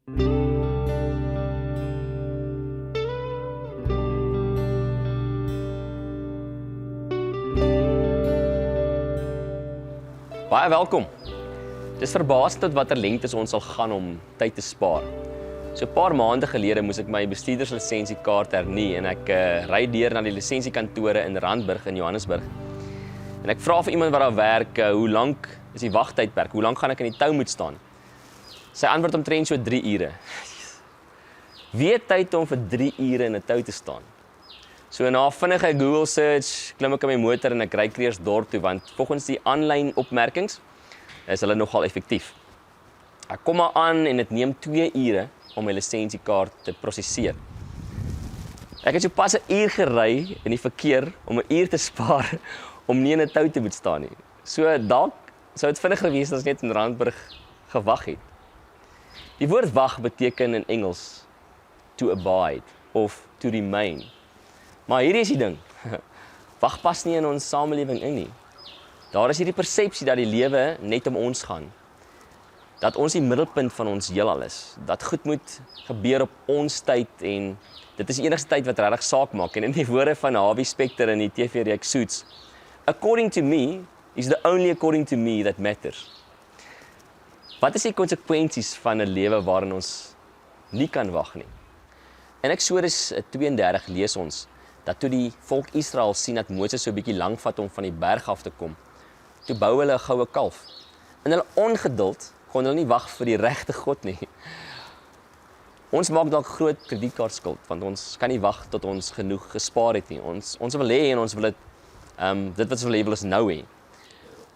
Baie welkom. Dis verbaasend tot watter lengtes ons sal gaan om tyd te spaar. So 'n paar maande gelede moes ek my bestuurderslisensiekaart hernie en ek ry deur na die lisensiekantore in Randburg in Johannesburg. En ek vra vir iemand wat daar werk, hoe lank is die wagtydperk? Hoe lank gaan ek in die tou moet staan? Sy antwoord omtrent so 3 ure. Wie het tyd om vir 3 ure in 'n tou te staan? So na 'n vinnige Google search klim ek in my motor en ek ry Kreersdorp toe, want volgens die aanlyn opmerkings is hulle nogal effektief. Ek kom maar aan en dit neem 2 ure om my lisensiekaart te prosesseer. Ek het so pas 'n uur gery in die verkeer om 'n uur te spaar om nie in 'n tou te moet staan nie. So dalk sou dit vinniger wees as net in Randburg gewag het. Die woord wag beteken in Engels to abide of to remain. Maar hierdie is die ding, wag pas nie in ons samelewing in nie. Daar is hierdie persepsie dat die lewe net om ons gaan. Dat ons die middelpunt van ons heelal is. Dat goed moet gebeur op ons tyd en dit is die enigste tyd wat regtig saak maak. En in die woorde van Harvey Specter in die TV-reeks Suits, according to me is the only according to me that matters. Wat is die konsekwensies van 'n lewe waarin ons nie kan wag nie? In Eksodus 32 lees ons dat toe die volk Israel sien dat Moses so 'n bietjie lank vat om van die berg af te kom, toe bou hulle 'n goue kalf. In hulle ongeduld kon hulle nie wag vir die regte God nie. Ons maak dalk groot kredietkaartskuld, want ons kan nie wag tot ons genoeg gespaar het nie. Ons wil hê en ons wil dit wat ons wil hê wil ons nou hê.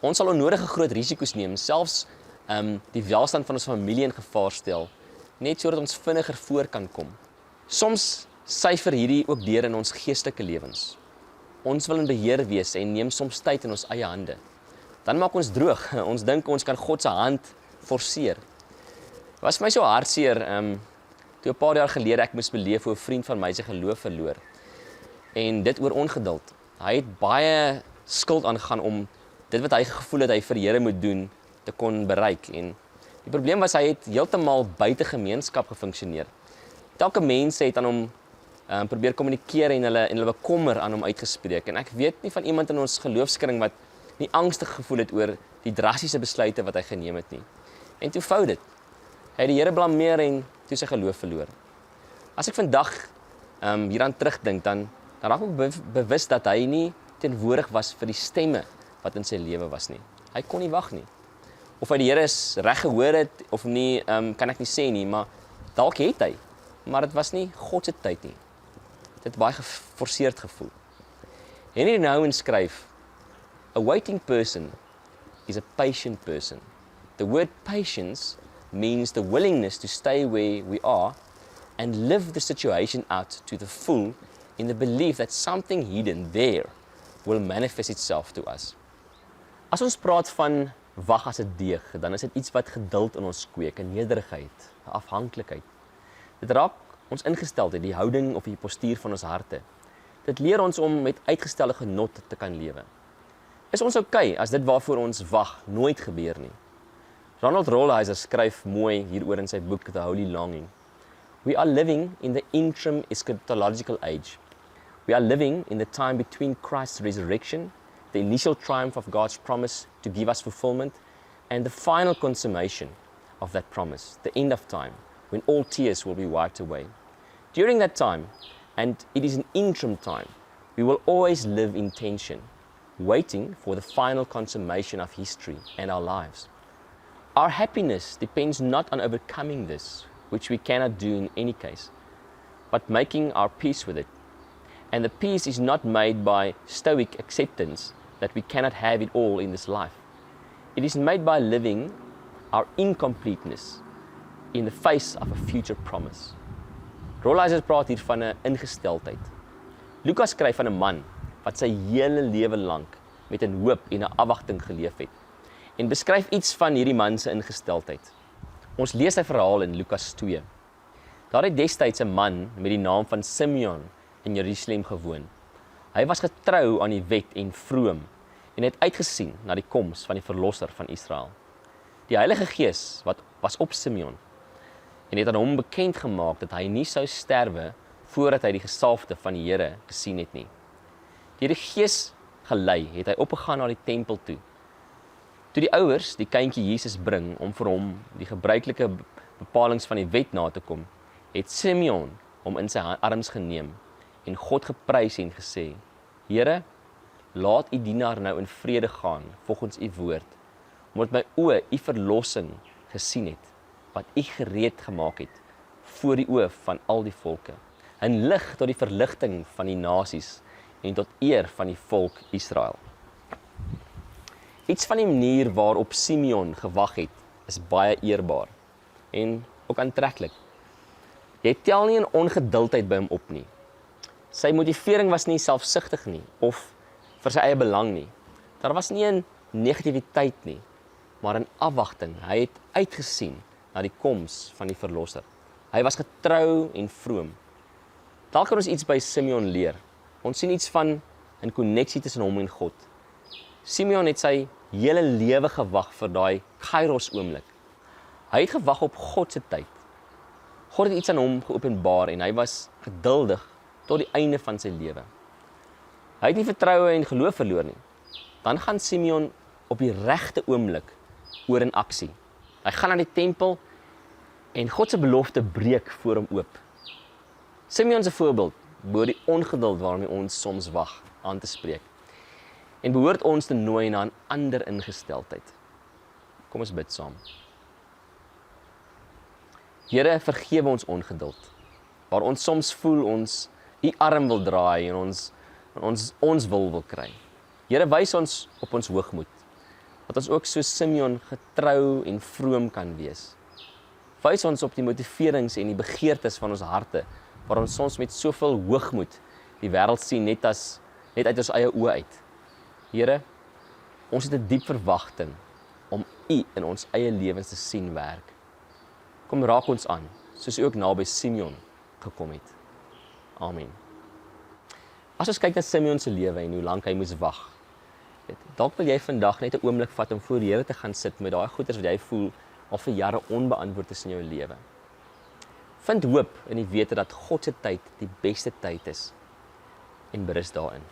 Ons sal onnodige groot risiko's neem, selfs die welstand van ons familie in gevaar stel, net sodat ons vinniger voor kan kom. Soms syfer hierdie ook deur in ons geestelike lewens. Ons wil in beheer wees en neem soms tyd in ons eie hande. Dan maak ons droog. Ons dink ons kan God se hand forceer. Dit was vir my so hartseer, toe 'n paar jaar gelede ek moes beleef hoe 'n vriend van my sy geloof verloor. En dit oor ongeduld. Hy het baie skuld aangaan om dit wat hy gevoel het hy vir die Here moet doen, te kon bereik. En die probleem was hy het heeltemal buite gemeenskap gefunksioneer. Elke mens het aan hom probeer kommunikeer en hulle bekommer aan hom uitgespreek. En ek weet nie van iemand in ons geloofskring wat nie angstig gevoel het oor die drastiese besluite wat hy geneem het nie. En toe fout dit. Hy het die Here blameer en toe sy geloof verloor. As ek vandag hieraan terugdink, dan raak ek bewus dat hy nie teenwoordig was vir die stemme wat in sy lewe was nie. Hy kon nie wag nie. Of hy die Here reg gehoor het of nie, kan ek nie sê nie, maar dalk het hy. Maar dit was nie God se tyd nie. Dit het baie geforseerd gevoel. Henry Nouwen skryf, a waiting person is a patient person. The word patience means the willingness to stay where we are and live the situation out to the full in the belief that something hidden there will manifest itself to us. As ons praat van wag as 'n deug, dan is dit iets wat geduld in ons kweek, 'n nederigheid, 'n afhanklikheid. Dit raak ons ingesteldheid, die houding of die postuur van ons harte. Dit leer ons om met uitgestelde genot te kan lewe. Is ons okay as dit waarvoor ons wag nooit gebeur nie? Ronald Rolheiser skryf mooi hieroor in sy boek The Holy Longing. We are living in the interim eschatological age. We are living in the time between Christ's resurrection, the initial triumph of God's promise to give us fulfillment, and the final consummation of that promise, the end of time, when all tears will be wiped away. During that time, and it is an interim time, we will always live in tension, waiting for the final consummation of history and our lives. Our happiness depends not on overcoming this, which we cannot do in any case, but making our peace with it. And the peace is not made by stoic acceptance that we cannot have it all in this life. It is made by living our incompleteness in the face of a future promise. Rolheiser praat hier van 'n ingesteldheid. Lukas skryf van 'n man wat sy hele lewe lank met 'n hoop en 'n afwagting geleef het en beskryf iets van hierdie man se ingesteldheid. Ons lees sy verhaal in Lukas 2. Daar het destyds 'n man met die naam van Simeon in Jerusalem gewoon. Hy was getrou aan die wet en vroom en het uitgesien na die koms van die verlosser van Israel. Die Heilige Gees was op Simeon en het aan hom bekend gemaak dat hy nie sou sterwe voordat hy die gesalfde van die Here gesien het nie. Deur die Gees gelei, het hy opgegaan na die tempel toe. Toe die ouers die kindjie Jesus bring om vir hom die gebruikelike bepalings van die wet na te kom, het Simeon hom in sy arms geneem en God geprys en gesê: Here, laat u dienaar nou in vrede gaan volgens u woord, omdat my oë u verlossing gesien het, wat u gereed gemaak het voor die oë van al die volke, 'n lig tot die verligting van die nasies en tot eer van die volk Israel. Iets van die manier waarop Simeon gewag het, is baie eerbaar en ook aantreklik. Jy tel nie 'n ongeduldheid by hom op nie. Sy motivering was nie selfsugtig nie, of vir sy eie belang nie. Daar was nie 'n negativiteit nie, maar 'n afwagting. Hy het uitgesien na die koms van die Verlosser. Hy was getrou en vroom. Dalk kan ons iets by Simeon leer. Ons sien iets van 'n koneksie tussen hom en God. Simeon het sy hele lewe gewag vir daai Kairos oomblik. Hy het gewag op God se tyd. God het iets aan hom geopenbaar en hy was geduldig tot die einde van sy lewe. Hy het nie vertroue en geloof verloor nie. Dan gaan Simeon op die regte oomblik oor in aksie. Hy gaan na die tempel en God se belofte breek voor hom oop. Simeon se voorbeeld behoort die ongeduld waarmee ons soms wag aan te spreek en behoort ons te nooi na 'n ander ingesteldheid. Kom ons bid saam. Here, vergewe ons ongeduld, waar ons soms voel ons u arm wil draai en ons wil kry. Here, wys ons op ons hoogmoed, dat ons ook so Simeon getrou en vroom kan wees. Wys ons op die motiverings en die begeertes van ons harte, waar ons soms met soveel hoogmoed die wêreld sien net uit ons eie oë uit. Here, ons het 'n diep verwagting om u in ons eie lewens te sien werk. Kom raak ons aan, soos u ook naby Simeon gekom het. Amen. As ons kyk na Simeon se lewe en hoe lank hy moes wag, dalk wil jy vandag net 'n oomblik vat om voor die Here te gaan sit met daai goeders wat jy voel al vir jare onbeantwoord is in jou lewe. Vind hoop in die wete dat God se tyd die beste tyd is en berus daarin.